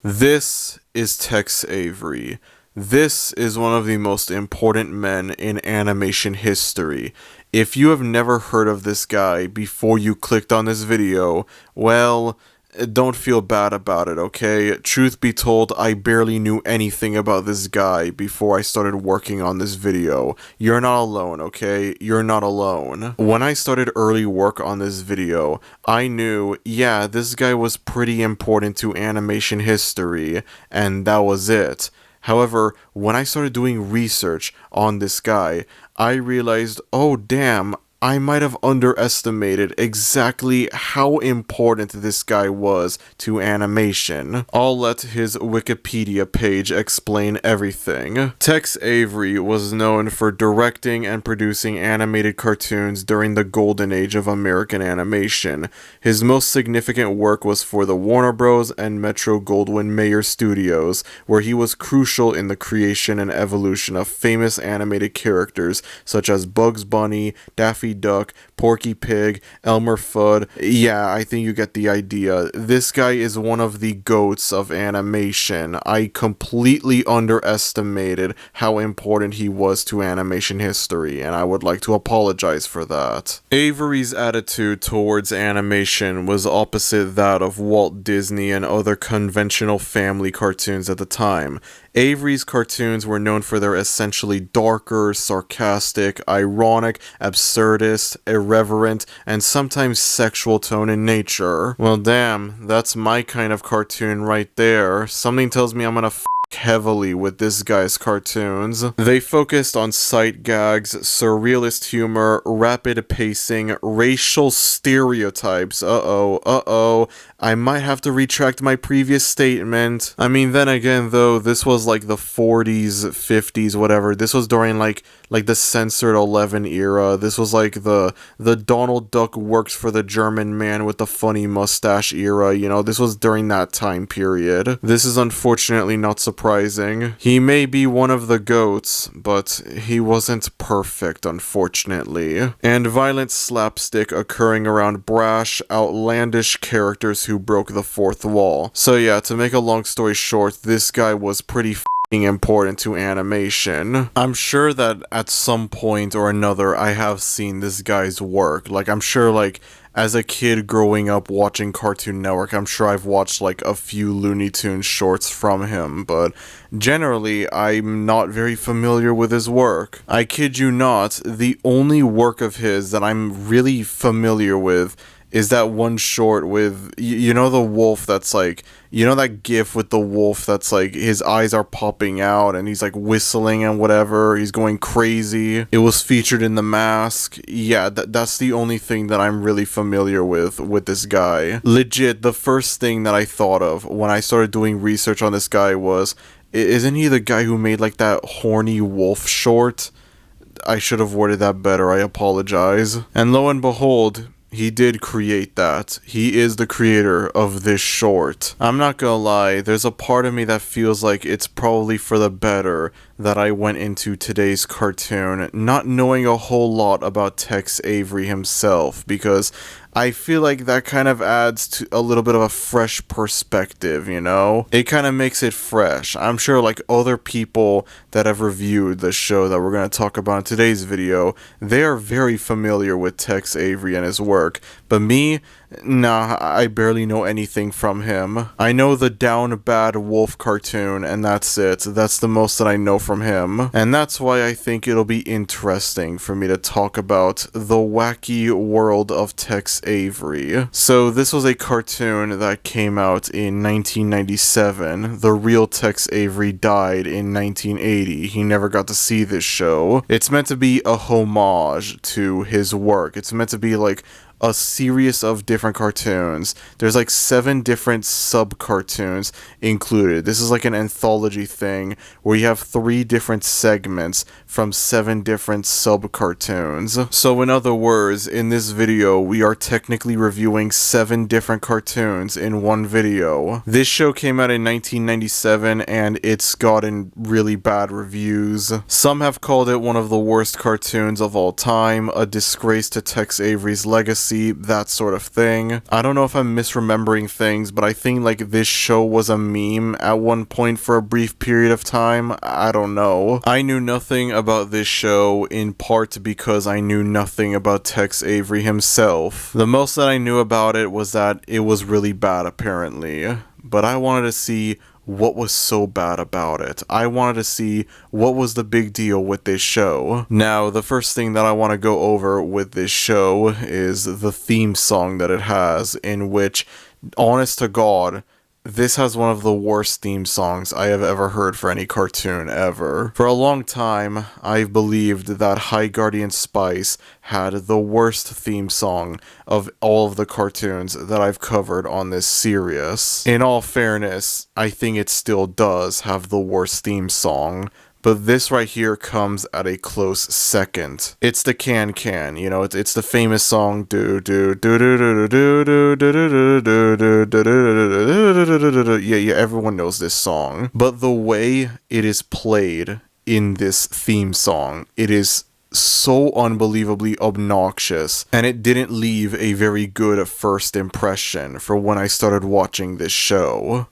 This is Tex Avery. This is one of the most important men in animation history. If you have never heard of this guy before you clicked on this video, well, don't feel bad about it, okay? Truth be told, I barely knew anything about this guy before I started working on this video. You're not alone, okay? You're not alone. When I started early work on this video, I knew, yeah, this guy was pretty important to animation history, and that was it. However, when I started doing research on this guy, I realized, oh damn, I might have underestimated exactly how important this guy was to animation. I'll let his Wikipedia page explain everything. Tex Avery was known for directing and producing animated cartoons during the golden age of American animation. His most significant work was for the Warner Bros. And Metro-Goldwyn-Mayer Studios, where he was crucial in the creation and evolution of famous animated characters such as Bugs Bunny, Daffy Duck, Porky Pig, Elmer Fudd. Yeah, I think you get the idea. This guy is one of the goats of animation. I completely underestimated how important he was to animation history, and I would like to apologize for that. Avery's attitude towards animation was opposite that of Walt Disney and other conventional family cartoons at the time. Avery's cartoons were known for their essentially darker, sarcastic, ironic, absurdist, irreverent, and sometimes sexual tone in nature. Well damn, that's my kind of cartoon right there. Something tells me I'm gonna heavily with this guy's cartoons. They focused on sight gags, surrealist humor, rapid pacing, racial stereotypes. I might have to retract my previous statement. I mean, then again though, this was like the 40s, 50s, whatever. This was during like the censored 11 era. This was like the Donald Duck works for the German man with the funny mustache era, you know, this was during that time period. This is unfortunately not surprising. He may be one of the goats, but he wasn't perfect, unfortunately. And violent slapstick occurring around brash, outlandish characters who broke the fourth wall. So yeah, to make a long story short, this guy was pretty important to animation. I'm sure that at some point or another I have seen this guy's work. Like, I'm sure, like, as a kid growing up watching Cartoon Network, I'm sure I've watched like a few Looney Tunes shorts from him, but generally I'm not very familiar with his work. I kid you not, the only work of his that I'm really familiar with is that one short with, you know, the wolf that's like, you know that gif with the wolf that's like, his eyes are popping out and he's like whistling and whatever, he's going crazy. It was featured in The Mask. Yeah, that's the only thing that I'm really familiar with this guy. Legit, the first thing that I thought of when I started doing research on this guy was, isn't he the guy who made like that horny wolf short? I should have worded that better, I apologize. And lo and behold, he did create that. He is the creator of this short. I'm not gonna lie, there's a part of me that feels like it's probably for the better that I went into today's cartoon not knowing a whole lot about Tex Avery himself, because I feel like that kind of adds to a little bit of a fresh perspective, you know? It kind of makes it fresh. I'm sure like other people that have reviewed the show that we're going to talk about in today's video, they are very familiar with Tex Avery and his work. But me, nah, I barely know anything from him. I know the Down Bad Wolf cartoon, and that's it. That's the most that I know from him. And that's why I think it'll be interesting for me to talk about the wacky world of Tex Avery. So this was a cartoon that came out in 1997. The real Tex Avery died in 1980. He never got to see this show. It's meant to be a homage to his work. It's meant to be like a series of different cartoons. There's like 7 different sub-cartoons included. This is like an anthology thing where you have 3 different segments from 7 different sub-cartoons. So in other words, in this video, we are technically reviewing 7 different cartoons in one video. This show came out in 1997 and it's gotten really bad reviews. Some have called it one of the worst cartoons of all time, a disgrace to Tex Avery's legacy, jealousy, that sort of thing. I don't know if I'm misremembering things, but I think like this show was a meme at one point for a brief period of time. I don't know. I knew nothing about this show in part because I knew nothing about Tex Avery himself. The most that I knew about it was that it was really bad apparently, but I wanted to see what was so bad about it. I wanted to see what was the big deal with this show. Now, the first thing that I want to go over with this show is the theme song that it has, in which, honest to God, this has one of the worst theme songs I have ever heard for any cartoon ever. For a long time, I've believed that High Guardian Spice had the worst theme song of all of the cartoons that I've covered on this series. In all fairness, I think it still does have the worst theme song, but this right here comes at a close second. It's the Can, you know, it's the famous song do do do do do do do do do do. Yeah, everyone knows this song. But the way it is played in this theme song, it is so unbelievably obnoxious, and it didn't leave a very good first impression for when I started watching this show.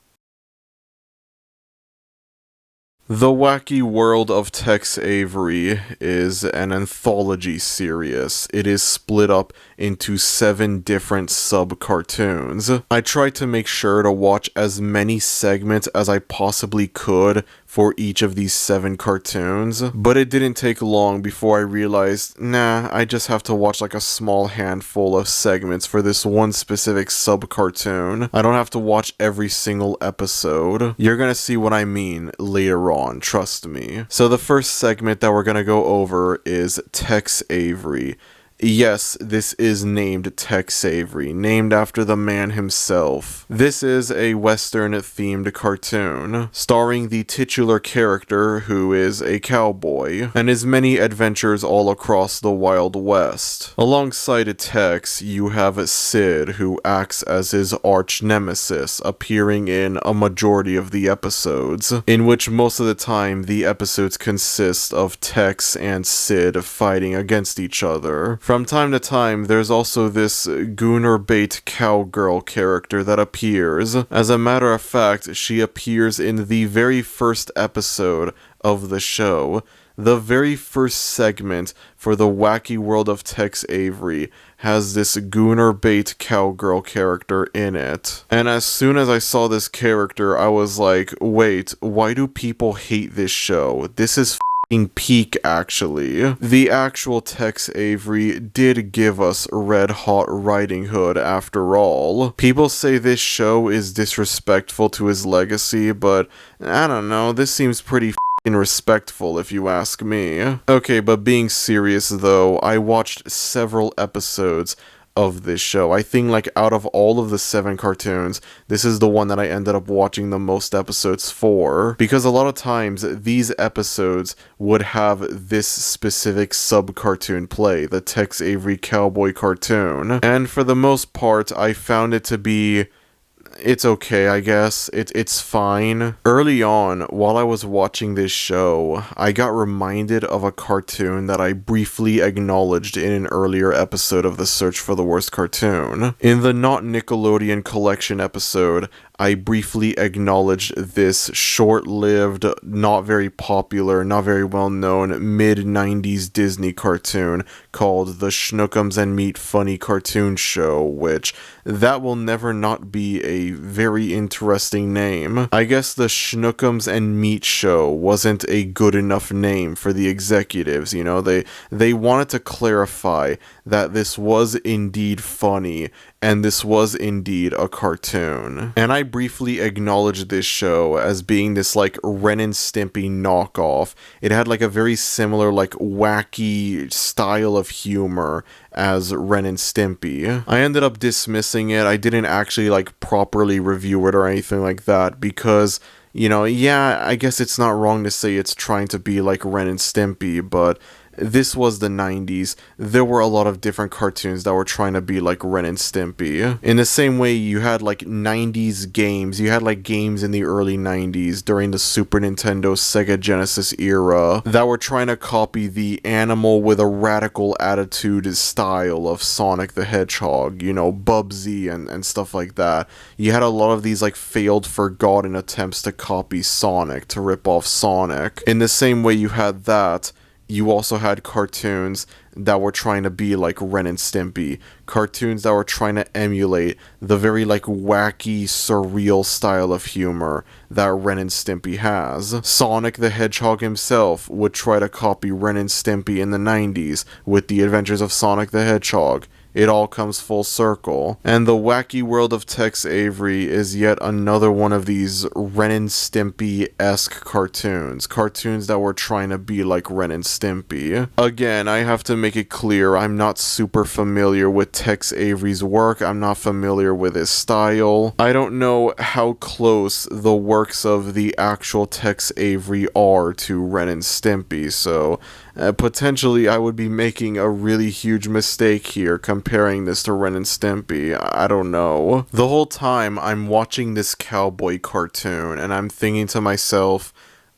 The Wacky World of Tex Avery is an anthology series. It is split up into 7 different sub-cartoons. I tried to make sure to watch as many segments as I possibly could for each of these 7 cartoons, but it didn't take long before I realized, nah, I just have to watch like a small handful of segments for this one specific sub-cartoon. I don't have to watch every single episode. You're gonna see what I mean later on, trust me. So the first segment that we're gonna go over is Tex Avery. Yes, this is named Tex Avery, named after the man himself. This is a Western-themed cartoon, starring the titular character who is a cowboy, and his many adventures all across the Wild West. Alongside Tex, you have Sid, who acts as his arch-nemesis, appearing in a majority of the episodes, in which most of the time the episodes consist of Tex and Sid fighting against each other. From time to time, there's also this Gooner Bait cowgirl character that appears. As a matter of fact, she appears in the very first episode of the show. The very first segment for the Wacky World of Tex Avery has this Gooner Bait cowgirl character in it. And as soon as I saw this character, I was like, wait, why do people hate this show? This is peak, actually. The actual Tex Avery did give us Red Hot Riding Hood after all. People say this show is disrespectful to his legacy, but I don't know, this seems pretty respectful if you ask me. Okay, but being serious though, I watched several episodes of this show. I think like out of all of the 7 cartoons, this is the one that I ended up watching the most episodes for, because a lot of times these episodes would have this specific sub-cartoon play, the Tex Avery cowboy cartoon, and for the most part I found it to be it's okay, I guess. It's fine. Early on, while I was watching this show, I got reminded of a cartoon that I briefly acknowledged in an earlier episode of the Search for the Worst Cartoon. In the Not Nickelodeon Collection episode, I briefly acknowledged this short-lived, not very popular, not very well-known mid-90s Disney cartoon called The Schnookums and Meat Funny Cartoon Show, which that will never not be a very interesting name. I guess the Schnookums and Meat Show wasn't a good enough name for the executives, you know, they wanted to clarify that this was indeed funny, and this was indeed a cartoon. And I briefly acknowledged this show as being this like Ren and Stimpy knockoff. It had like a very similar like wacky style of humor as Ren and Stimpy. I ended up dismissing it. I didn't actually like properly review it or anything like that because, you know, yeah, I guess it's not wrong to say it's trying to be like Ren and Stimpy, but this was the 90s. There were a lot of different cartoons that were trying to be like Ren and Stimpy. In the same way, you had like 90s games. You had like games in the early 90s during the Super Nintendo, Sega Genesis era that were trying to copy the animal with a radical attitude style of Sonic the Hedgehog, you know, Bubsy and stuff like that. You had a lot of these like failed, forgotten attempts to copy Sonic, to rip off Sonic. In the same way you had that, you also had cartoons that were trying to be like Ren and Stimpy. Cartoons that were trying to emulate the very like wacky, surreal style of humor that Ren and Stimpy has. Sonic the Hedgehog himself would try to copy Ren and Stimpy in the 90s with The Adventures of Sonic the Hedgehog. It all comes full circle. And the wacky world of Tex Avery is yet another one of these Ren and Stimpy-esque cartoons. Cartoons that were trying to be like Ren and Stimpy. Again, I have to make it clear, I'm not super familiar with Tex Avery's work. I'm not familiar with his style. I don't know how close the works of the actual Tex Avery are to Ren and Stimpy, so potentially I would be making a really huge mistake here comparing this to Ren and Stimpy. I don't know. The whole time I'm watching this cowboy cartoon and I'm thinking to myself,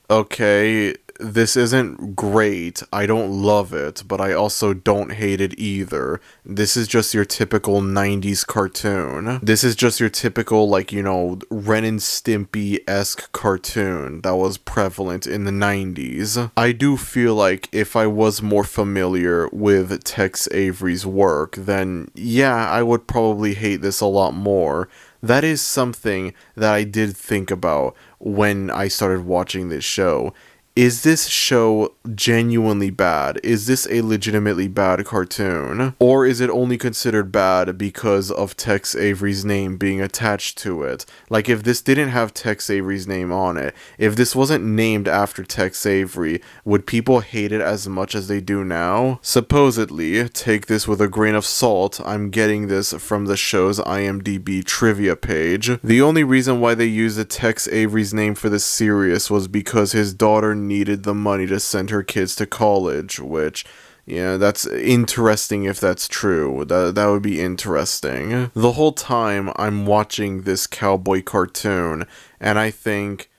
okay, this isn't great, I don't love it, but I also don't hate it either. This is just your typical 90s cartoon. This is just your typical, like, you know, Ren and Stimpy-esque cartoon that was prevalent in the 90s. I do feel like if I was more familiar with Tex Avery's work, then yeah, I would probably hate this a lot more. That is something that I did think about when I started watching this show. Is this show genuinely bad? Is this a legitimately bad cartoon? Or is it only considered bad because of Tex Avery's name being attached to it? Like, if this didn't have Tex Avery's name on it, if this wasn't named after Tex Avery, would people hate it as much as they do now? Supposedly, take this with a grain of salt, I'm getting this from the show's IMDb trivia page. The only reason why they used the Tex Avery's name for this series was because his daughter needed the money to send her kids to college, which, yeah, that's interesting if that's true. That would be interesting. The whole time I'm watching this cowboy cartoon, and I think,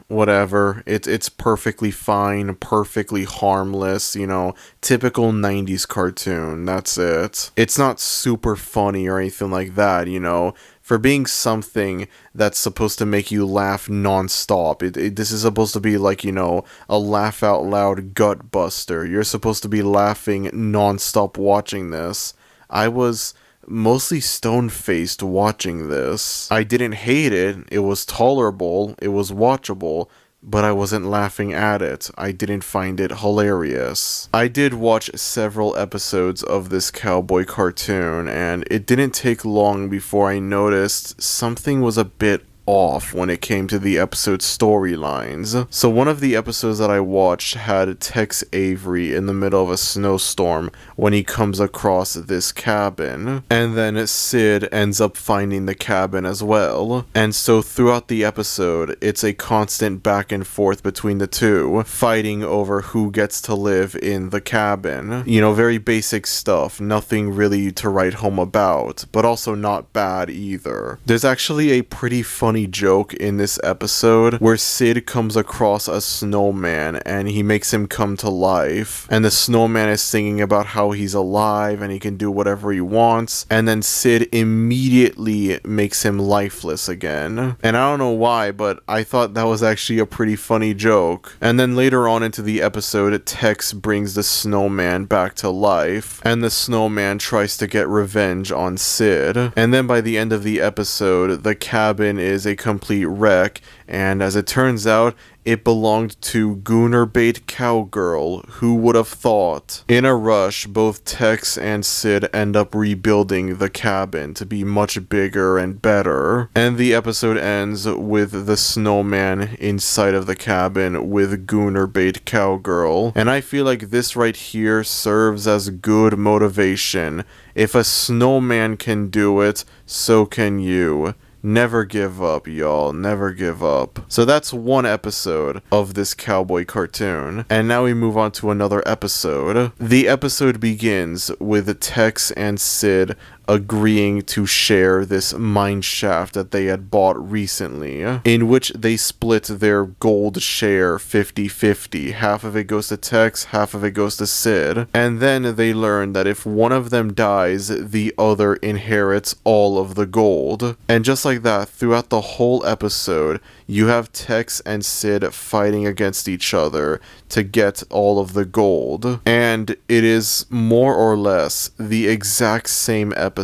whatever, it's perfectly fine, perfectly harmless, you know, typical 90s cartoon, that's it. It's not super funny or anything like that, you know. For being something that's supposed to make you laugh non-stop, this is supposed to be like, you know, a laugh-out-loud gut buster. You're supposed to be laughing non-stop watching this. I was mostly stone-faced watching this. I didn't hate it, it was tolerable, it was watchable, but I wasn't laughing at it. I didn't find it hilarious. I did watch several episodes of this cowboy cartoon, and it didn't take long before I noticed something was a bit off when it came to the episode storylines. So one of the episodes that I watched had Tex Avery in the middle of a snowstorm when he comes across this cabin, and then Sid ends up finding the cabin as well. And so throughout the episode, it's a constant back and forth between the two, fighting over who gets to live in the cabin. You know, very basic stuff, nothing really to write home about, but also not bad either. There's actually a pretty funny joke in this episode where Sid comes across a snowman and he makes him come to life, and the snowman is singing about how he's alive and he can do whatever he wants, and then Sid immediately makes him lifeless again. And I don't know why, but I thought that was actually a pretty funny joke. And then later on into the episode, Tex brings the snowman back to life, and the snowman tries to get revenge on Sid. And then by the end of the episode, the cabin is a complete wreck, and as it turns out, it belonged to Goonerbait Cowgirl. Who would have thought? In a rush, both Tex and Sid end up rebuilding the cabin to be much bigger and better. And the episode ends with the snowman inside of the cabin with Goonerbait Cowgirl. And I feel like this right here serves as good motivation. If a snowman can do it, so can you. Never give up, y'all. Never give up. So that's one episode of this cowboy cartoon. And now we move on to another episode. The episode begins with Tex and Sid agreeing to share this mine shaft that they had bought recently, in which they split their gold share 50-50. Half of it goes to Tex, half of it goes to Sid. And then they learn that if one of them dies, the other inherits all of the gold. And just like that, throughout the whole episode, you have Tex and Sid fighting against each other to get all of the gold. And it is more or less the exact same episode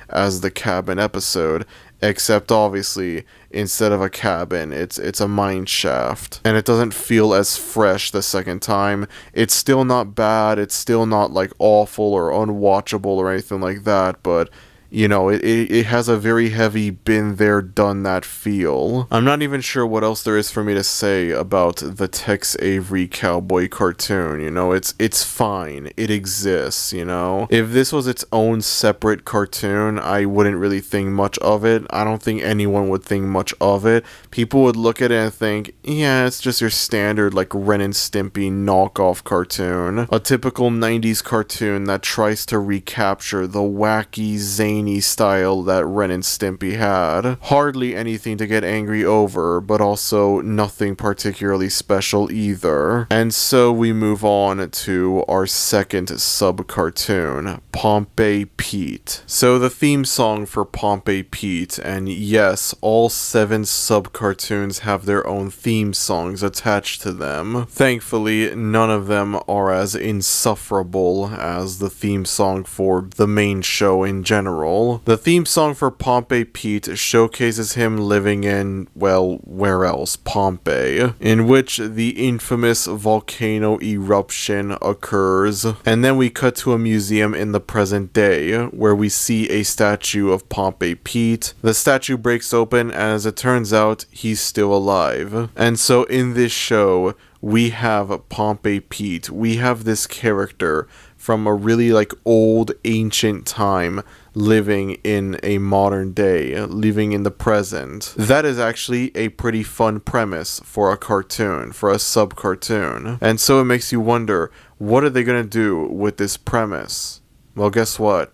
as the cabin episode, except obviously instead of a cabin, it's a mine shaft. And it doesn't feel as fresh the second time. It's still not bad, it's still not like awful or unwatchable or anything like that, but you know, it has a very heavy been there, done that feel. I'm not even sure what else there is for me to say about the Tex Avery cowboy cartoon, you know, it's fine. It exists, you know. If this was its own separate cartoon, I wouldn't really think much of it. I don't think anyone would think much of it. People would look at it and think, yeah, it's just your standard like Ren and Stimpy knockoff cartoon. A typical 90s cartoon that tries to recapture the wacky, zany style that Ren and Stimpy had. Hardly anything to get angry over, but also nothing particularly special either. And so we move on to our second sub-cartoon, Pompei Pete. So the theme song for Pompei Pete, and yes, all 7 sub-cartoons have their own theme songs attached to them. Thankfully, none of them are as insufferable as the theme song for the main show in general. The theme song for Pompei Pete showcases him living in, well, where else? Pompeii, in which the infamous volcano eruption occurs. And then we cut to a museum in the present day, where we see a statue of Pompei Pete. The statue breaks open, and as it turns out, he's still alive. And so in this show, we have Pompei Pete. We have this character from a really like old ancient time living in a modern day, living in the present. That is actually a pretty fun premise for a cartoon, for a sub-cartoon. And so it makes you wonder, what are they gonna do with this premise? Well, guess what?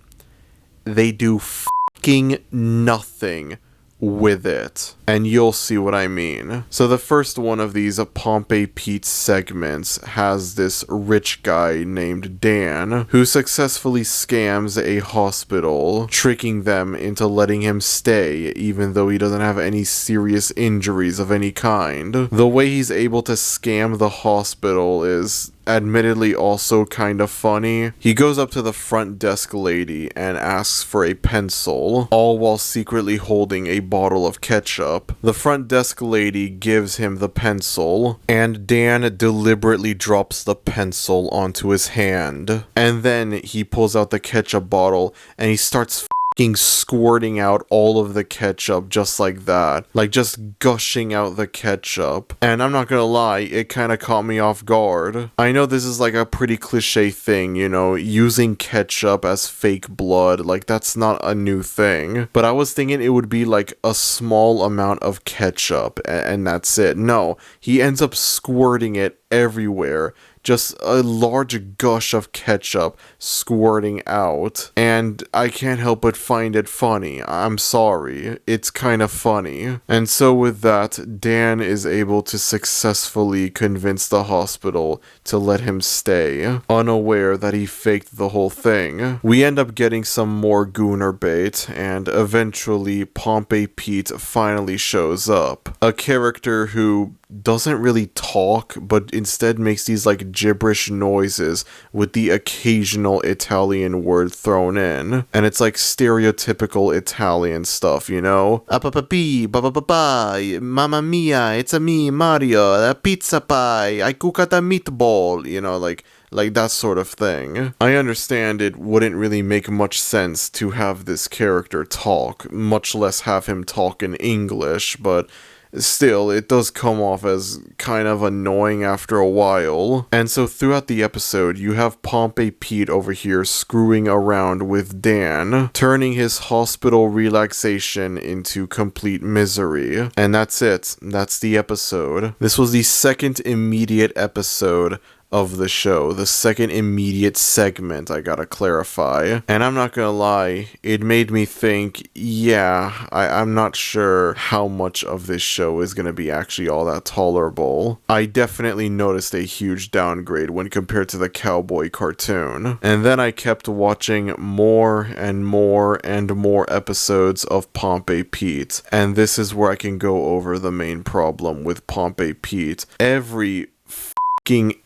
They do fucking nothing with it. And you'll see what I mean. So the first one of these Pompei Pete segments has this rich guy named Dan who successfully scams a hospital, tricking them into letting him stay even though he doesn't have any serious injuries of any kind. The way he's able to scam the hospital is admittedly also kind of funny. He goes up to the front desk lady and asks for a pencil, all while secretly holding a bottle of ketchup. The front desk lady gives him the pencil, and Dan deliberately drops the pencil onto his hand. And then he pulls out the ketchup bottle and he starts fucking squirting out all of the ketchup just like that. Like just gushing out the ketchup. And I'm not gonna lie, it kind of caught me off guard. I know this is like a pretty cliche thing, you know, using ketchup as fake blood, like that's not a new thing. But I was thinking it would be like a small amount of ketchup and that's it. No, he ends up squirting it everywhere. Just a large gush of ketchup squirting out. And I can't help but find it funny. I'm sorry. It's kind of funny. And so with that, Dan is able to successfully convince the hospital to let him stay, unaware that he faked the whole thing. We end up getting some more gooner bait, and eventually Pompei Pete finally shows up. A character who doesn't really talk, but instead makes these like gibberish noises with the occasional Italian word thrown in. And it's like stereotypical Italian stuff, you know? Apapapi, ba mamma mia, it's a me, Mario, a pizza pie, I cooked a meatball, you know, like that sort of thing. I understand it wouldn't really make much sense to have this character talk, much less have him talk in English, but still, it does come off as kind of annoying after a while. And so throughout the episode, you have Pompei Pete over here screwing around with Dan, turning his hospital relaxation into complete misery. And that's it. That's the episode. This was the second immediate episode of the show, the second immediate segment, I gotta clarify. And I'm not gonna lie, it made me think, yeah, I'm not sure how much of this show is gonna be actually all that tolerable. I definitely noticed a huge downgrade when compared to the cowboy cartoon. And then I kept watching more and more and more episodes of Pompei Pete. And this is where I can go over the main problem with Pompei Pete. Every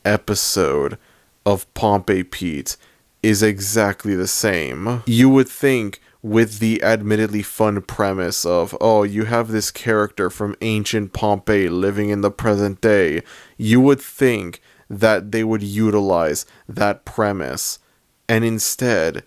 episode of Pompei Pete is exactly the same. You would think with the admittedly fun premise of, oh, you have this character from ancient Pompeii living in the present day, you would think that they would utilize that premise. And instead,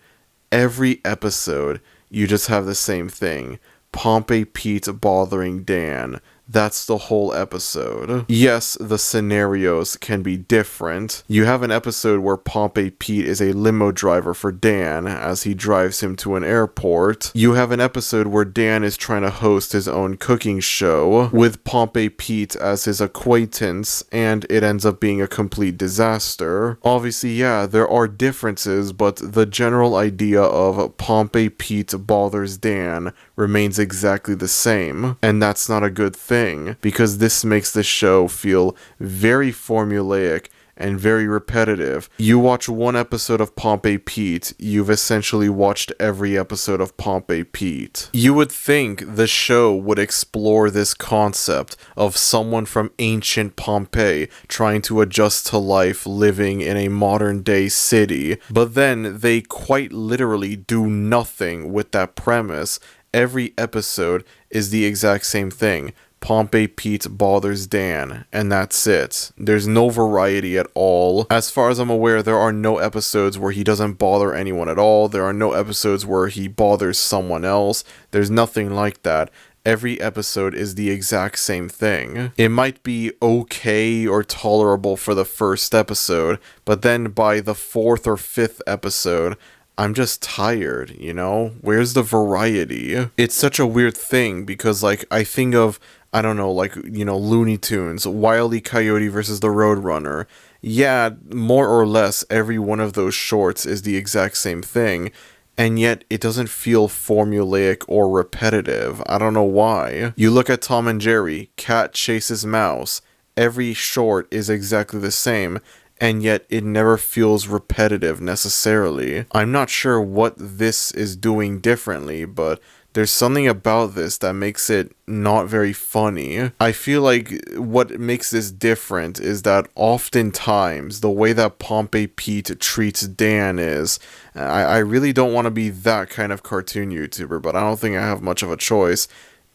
every episode, you just have the same thing. Pompei Pete bothering Dan. That's the whole episode. Yes, the scenarios can be different. You have an episode where Pompei Pete is a limo driver for Dan as he drives him to an airport. You have an episode where Dan is trying to host his own cooking show with Pompei Pete as his acquaintance, and it ends up being a complete disaster. Obviously, yeah, there are differences, but the general idea of Pompei Pete bothers Dan remains exactly the same, and that's not a good thing, because this makes the show feel very formulaic and very repetitive. You watch one episode of Pompei Pete, you've essentially watched every episode of Pompei Pete. You would think the show would explore this concept of someone from ancient Pompeii trying to adjust to life living in a modern day city, but then they quite literally do nothing with that premise. Every episode is the exact same thing. Pompei Pete bothers Dan, and that's it. There's no variety at all. As far as I'm aware, there are no episodes where he doesn't bother anyone at all. There are no episodes where he bothers someone else. There's nothing like that. Every episode is the exact same thing. It might be okay or tolerable for the first episode, but then by the fourth or fifth episode, I'm just tired, you know? Where's the variety? It's such a weird thing because, like, I think of, I don't know, like, you know, Looney Tunes, Wile E. Coyote versus the Roadrunner. Yeah, more or less every one of those shorts is the exact same thing, and yet it doesn't feel formulaic or repetitive. I don't know why. You look at Tom and Jerry, cat chases mouse. Every short is exactly the same, and yet it never feels repetitive necessarily. I'm not sure what this is doing differently, but there's something about this that makes it not very funny. I feel like what makes this different is that oftentimes the way that Pompei Pete treats Dan is, I really don't want to be that kind of cartoon YouTuber, but I don't think I have much of a choice.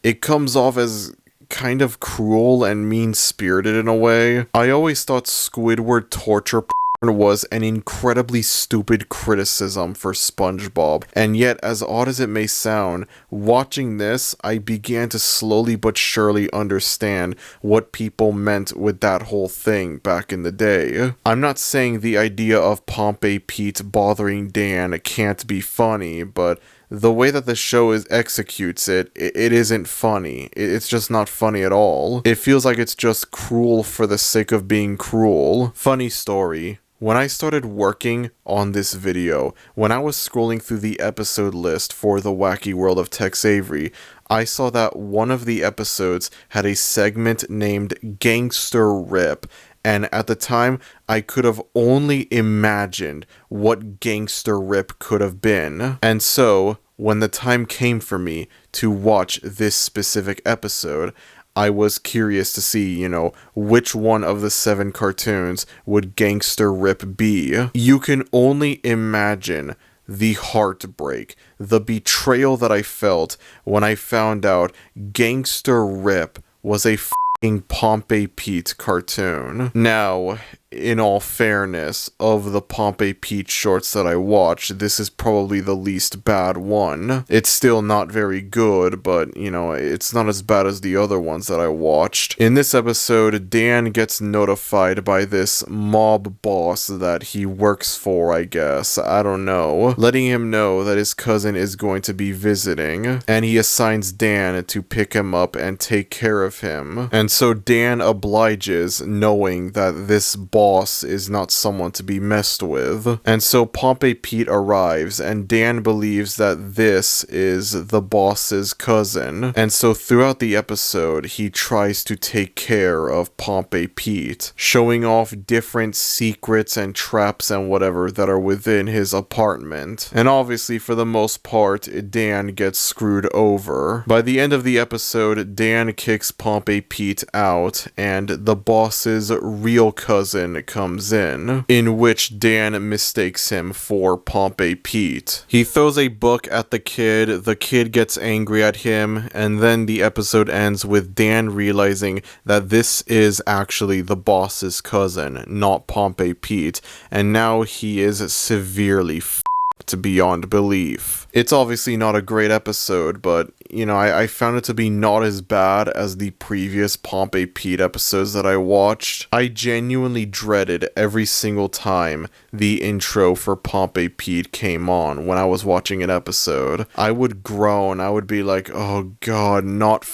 It comes off as kind of cruel and mean-spirited in a way. I always thought Squidward torture was an incredibly stupid criticism for SpongeBob, and yet, as odd as it may sound, watching this, I began to slowly but surely understand what people meant with that whole thing back in the day. I'm not saying the idea of Pompei Pete bothering Dan can't be funny, but the way that the show executes it isn't funny. It's just not funny at all. It feels like it's just cruel for the sake of being cruel. Funny story. When I started working on this video, when I was scrolling through the episode list for the Wacky World of Tex Avery, I saw that one of the episodes had a segment named Gangster Rip, and at the time, I could have only imagined what Gangster Rip could have been. And so, when the time came for me to watch this specific episode, I was curious to see, you know, which one of the 7 cartoons would Gangster Rip be. You can only imagine the heartbreak, the betrayal that I felt when I found out Gangster Rip was a f***ing Pompei Pete cartoon. Now, in all fairness, of the Pompei Pete shorts that I watched, this is probably the least bad one. It's still not very good, but, you know, it's not as bad as the other ones that I watched. In this episode, Dan gets notified by this mob boss that he works for, I guess. I don't know. Letting him know that his cousin is going to be visiting, and he assigns Dan to pick him up and take care of him. And so Dan obliges, knowing that this boss is not someone to be messed with. And so Pompei Pete arrives, and Dan believes that this is the boss's cousin. And so throughout the episode, he tries to take care of Pompei Pete, showing off different secrets and traps and whatever that are within his apartment. And obviously, for the most part, Dan gets screwed over. By the end of the episode, Dan kicks Pompei Pete out, and the boss's real cousin comes in which Dan mistakes him for Pompei Pete. He throws a book at the kid gets angry at him, and then the episode ends with Dan realizing that this is actually the boss's cousin, not Pompei Pete, and now he is severely f***ed beyond belief. It's obviously not a great episode, but, you know, I found it to be not as bad as the previous Pompei Pete episodes that I watched. I genuinely dreaded every single time the intro for Pompei Pete came on when I was watching an episode. I would groan, I would be like, oh god, not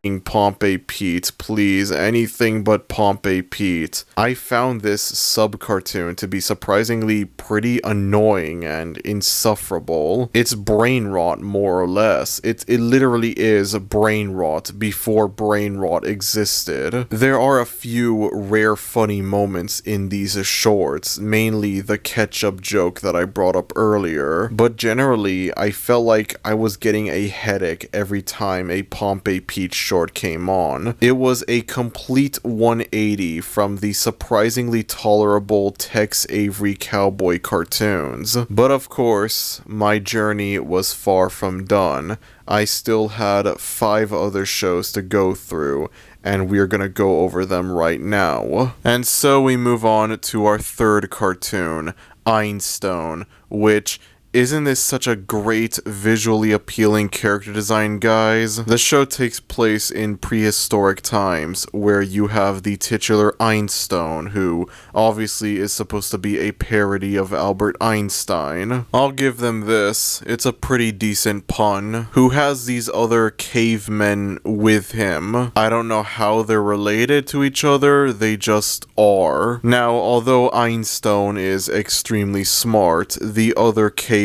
Pompei Pete, please, anything but Pompei Pete. I found this sub-cartoon to be surprisingly pretty annoying and insufferable. It's brain rot, more or less. It literally is brain rot before brain rot existed. There are a few rare funny moments in these shorts, mainly the ketchup joke that I brought up earlier, but generally, I felt like I was getting a headache every time a Pompei Pete short came on. It was a complete 180 from the surprisingly tolerable Tex Avery cowboy cartoons. But of course, my journey was far from done. I still had 5 other shows to go through, and we're gonna go over them right now. And so we move on to our third cartoon, Einstein, which isn't this such a great, visually appealing character design, guys? The show takes place in prehistoric times, where you have the titular Einstein, who obviously is supposed to be a parody of Albert Einstein. I'll give them this, it's a pretty decent pun, who has these other cavemen with him. I don't know how they're related to each other, they just are. Now, although Einstein is extremely smart, the other cavemen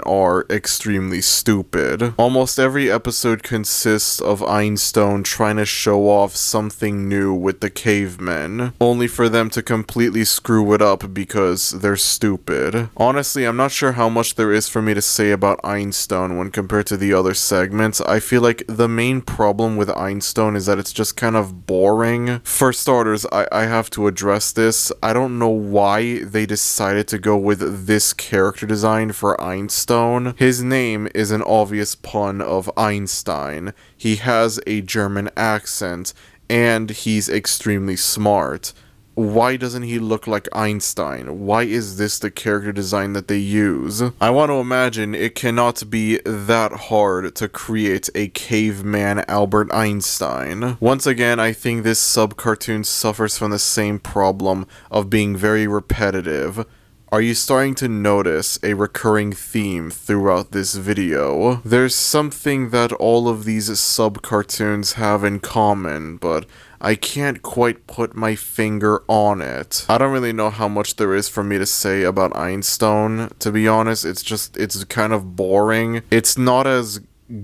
are extremely stupid. Almost every episode consists of Einstein trying to show off something new with the cavemen, only for them to completely screw it up because they're stupid. Honestly, I'm not sure how much there is for me to say about Einstein when compared to the other segments. I feel like the main problem with Einstein is that it's just kind of boring. For starters, I have to address this. I don't know why they decided to go with this character design for Einstein. His name is an obvious pun of Einstein. He has a German accent, and he's extremely smart. Why doesn't he look like Einstein? Why is this the character design that they use? I want to imagine it cannot be that hard to create a caveman Albert Einstein. Once again, I think this sub-cartoon suffers from the same problem of being very repetitive. Are you starting to notice a recurring theme throughout this video? There's something that all of these sub-cartoons have in common, but I can't quite put my finger on it. I don't really know how much there is for me to say about Einstein, to be honest. It's kind of boring. It's not as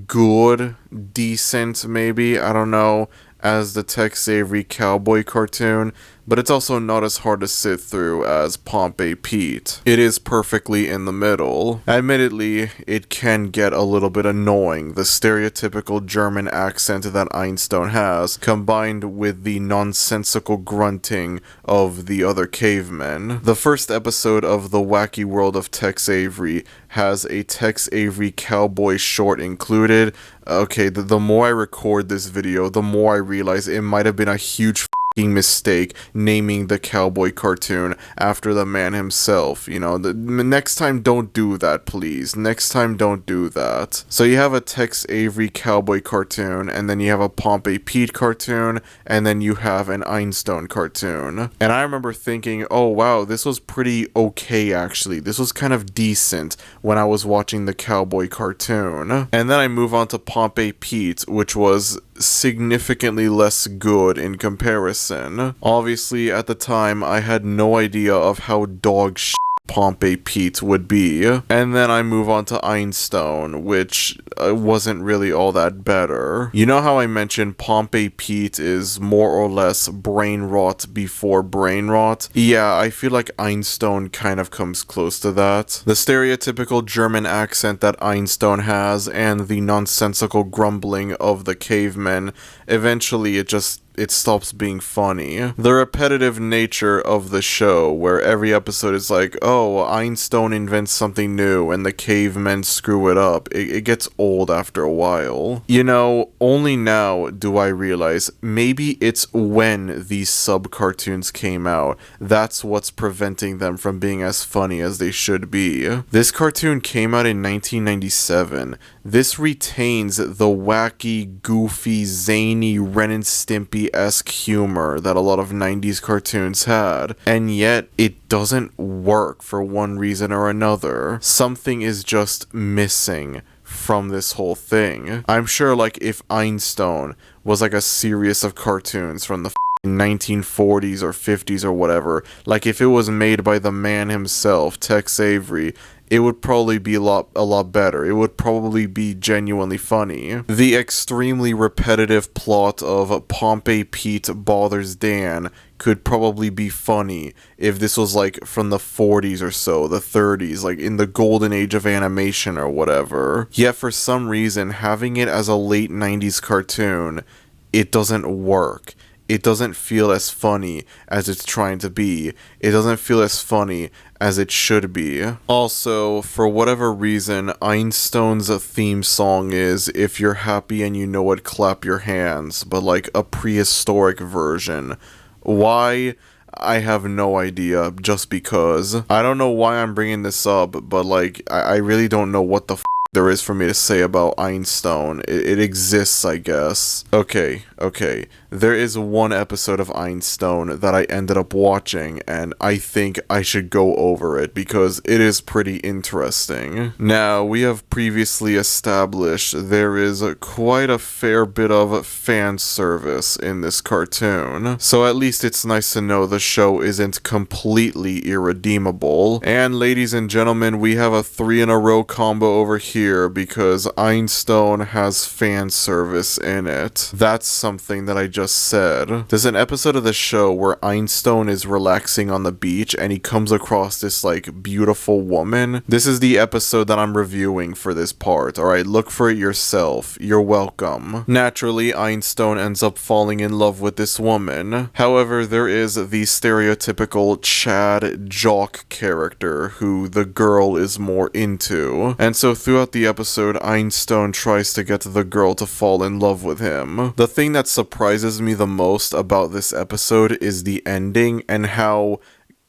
good, decent maybe, I don't know, as the Tex Avery cowboy cartoon, but it's also not as hard to sit through as Pompei Pete. It is perfectly in the middle. Admittedly, it can get a little bit annoying, the stereotypical German accent that Einstein has, combined with the nonsensical grunting of the other cavemen. The first episode of The Wacky World of Tex Avery has a Tex Avery cowboy short included. Okay, the more I record this video, the more I realize it might have been a huge mistake naming the cowboy cartoon after the man himself. You know, next time don't do that, please. Next time don't do that. So you have a Tex Avery cowboy cartoon, and then you have a Pompei Pete cartoon, and then you have an Einstein cartoon. And I remember thinking, oh wow, this was pretty okay actually. This was kind of decent when I was watching the cowboy cartoon. And then I move on to Pompei Pete, which was significantly less good in comparison. Obviously, at the time, I had no idea of how dog shit Pompei Pete would be. And then I move on to Einstein, which wasn't really all that better. You know how I mentioned Pompei Pete is more or less brain rot before brain rot? Yeah, I feel like Einstein kind of comes close to that. The stereotypical German accent that Einstein has and the nonsensical grumbling of the cavemen, eventually it stops being funny. The repetitive nature of the show, where every episode is like, oh, Einstein invents something new and the cavemen screw it up, it gets old after a while. You know, only now do I realize maybe it's when these sub-cartoons came out, that's what's preventing them from being as funny as they should be. This cartoon came out in 1997. This retains the wacky, goofy, zany, Ren and Stimpy-esque humor that a lot of 90s cartoons had, and yet it doesn't work for one reason or another. Something is just missing from this whole thing. I'm sure like if Einstein was like a series of cartoons from the 1940s or 50s or whatever, like if it was made by the man himself, Tex Avery, it would probably be a lot better. It would probably be genuinely funny. The extremely repetitive plot of Pompei Pete bothers Dan could probably be funny if this was like from the 40s or so, the 30s, like in the golden age of animation or whatever. Yet for some reason, having it as a late 90s cartoon, it doesn't work. It doesn't feel as funny as it's trying to be. It doesn't feel as funny as it should be. Also, for whatever reason, Einstein's theme song is "If You're Happy and You Know It, Clap Your Hands," but like a prehistoric version. Why? I have no idea, just because. I don't know why I'm bringing this up, but like, I really don't know what the there is for me to say about Einstein. It exists, I guess. Okay. There is one episode of Einstein that I ended up watching, and I think I should go over it because it is pretty interesting. Now, we have previously established there is quite a fair bit of fan service in this cartoon, so at least it's nice to know the show isn't completely irredeemable. And ladies and gentlemen, we have a 3-in-a-row combo over here because Einstein has fan service in it. That's something that I just said. There's an episode of the show where Einstein is relaxing on the beach and he comes across this like beautiful woman. This is the episode that I'm reviewing for this part. Alright, look for it yourself. You're welcome. Naturally, Einstein ends up falling in love with this woman. However, there is the stereotypical Chad jock character who the girl is more into. And so throughout the episode, Einstein tries to get the girl to fall in love with him. The thing that surprises me the most about this episode is the ending and how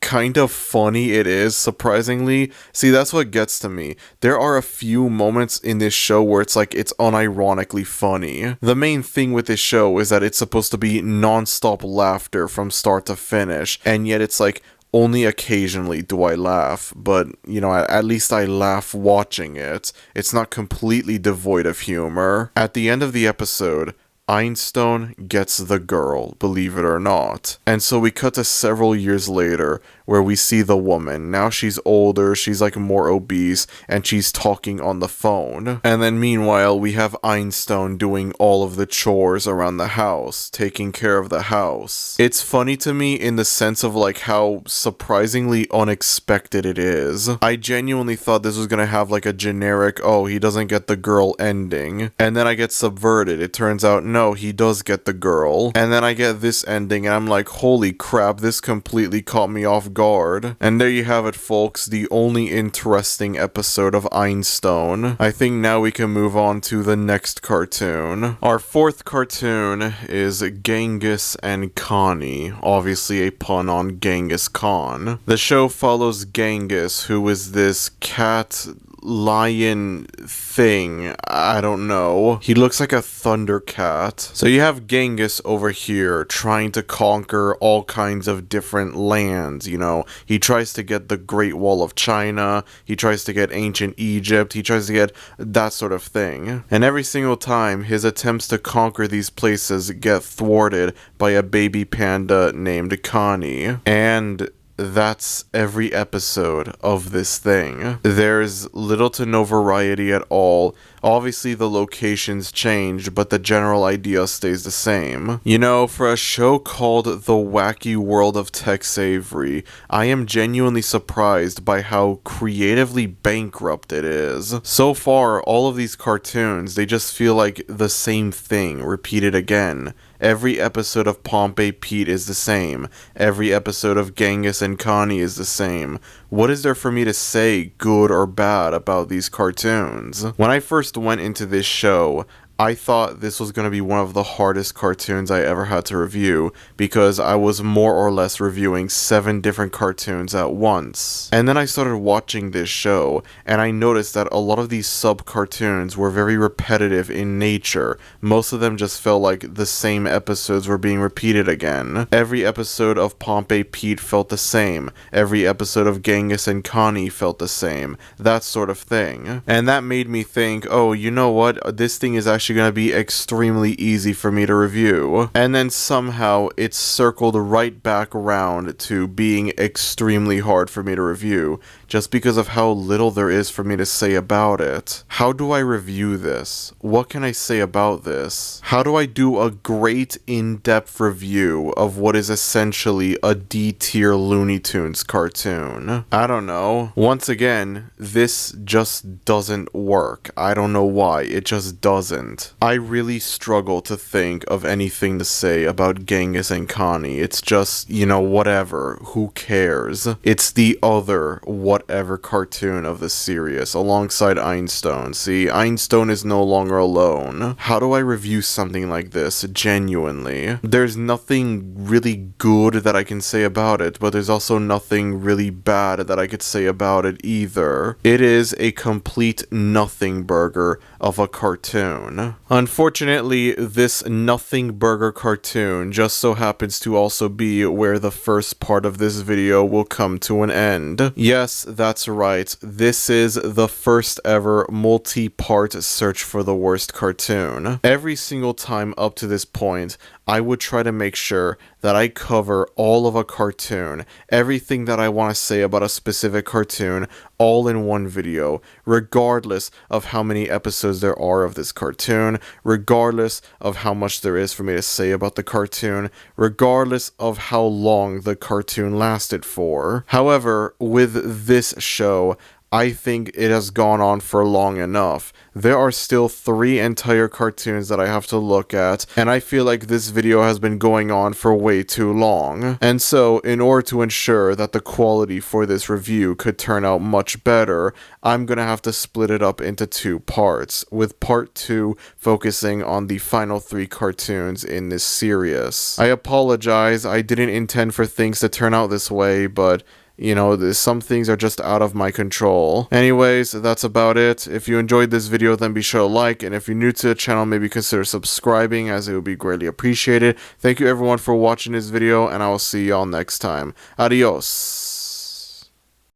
kind of funny it is, surprisingly. See, that's what gets to me. There are a few moments in this show where it's like it's unironically funny. The main thing with this show is that it's supposed to be non-stop laughter from start to finish, and yet it's like only occasionally do I laugh, but, you know, at least I laugh watching it. It's not completely devoid of humor. At the end of the episode, Einstein gets the girl, believe it or not. And so we cut to several years later where we see the woman. Now she's older, she's like more obese, and she's talking on the phone. And then meanwhile, we have Einstein doing all of the chores around the house, taking care of the house. It's funny to me in the sense of like how surprisingly unexpected it is. I genuinely thought this was gonna have like a generic, oh, he doesn't get the girl ending. And then I get subverted. It turns out, no, he does get the girl. And then I get this ending and I'm like, holy crap, this completely caught me off guard. And there you have it, folks, the only interesting episode of Einstein. I think now we can move on to the next cartoon. Our fourth cartoon is Genghis and Connie, obviously a pun on Genghis Khan. The show follows Genghis, who is this cat lion thing. I don't know. He looks like a thundercat. So you have Genghis over here trying to conquer all kinds of different lands, you know. He tries to get the Great Wall of China. He tries to get ancient Egypt. He tries to get that sort of thing. And every single time, his attempts to conquer these places get thwarted by a baby panda named Connie. And that's every episode of this thing. There's little to no variety at all. Obviously the locations change, but the general idea stays the same. You know, for a show called The Wacky World of Tex Avery, I am genuinely surprised by how creatively bankrupt it is. So far, all of these cartoons, they just feel like the same thing, repeated again. Every episode of Pompei Pete is the same. Every episode of Genghis and Connie is the same. What is there for me to say, good or bad, about these cartoons? When I first went into this show, I thought this was going to be one of the hardest cartoons I ever had to review, because I was more or less reviewing 7 different cartoons at once. And then I started watching this show, and I noticed that a lot of these sub-cartoons were very repetitive in nature. Most of them just felt like the same episodes were being repeated again. Every episode of Pompei Pete felt the same. Every episode of Genghis and Connie felt the same. That sort of thing. And that made me think, oh, you know what? This thing is actually going to be extremely easy for me to review. And then somehow it's circled right back around to being extremely hard for me to review, just because of how little there is for me to say about it. How do I review this? What can I say about this? How do I do a great in-depth review of what is essentially a D-tier Looney Tunes cartoon? I don't know. Once again, this just doesn't work. I don't know why. It just doesn't. I really struggle to think of anything to say about Genghis and Connie. It's just, you know, whatever. Who cares? It's the other whatever cartoon of the series, alongside Einstein. See, Einstein is no longer alone. How do I review something like this, genuinely? There's nothing really good that I can say about it, but there's also nothing really bad that I could say about it either. It is a complete nothing burger of a cartoon. Unfortunately, this nothing burger cartoon just so happens to also be where the first part of this video will come to an end. Yes, that's right. This is the first ever multi-part search for the worst cartoon. Every single time up to this point, I would try to make sure that I cover all of a cartoon, everything that I want to say about a specific cartoon, all in one video, regardless of how many episodes there are of this cartoon, regardless of how much there is for me to say about the cartoon, regardless of how long the cartoon lasted for. However, with this show, I think it has gone on for long enough. There are still 3 entire cartoons that I have to look at, and I feel like this video has been going on for way too long. And so, in order to ensure that the quality for this review could turn out much better, I'm gonna have to split it up into 2 parts, with part 2 focusing on the final 3 cartoons in this series. I apologize, I didn't intend for things to turn out this way, but you know, some things are just out of my control. Anyways, that's about it. If you enjoyed this video, then be sure to like, and if you're new to the channel, maybe consider subscribing, as it would be greatly appreciated. Thank you everyone for watching this video, and I will see y'all next time. Adios.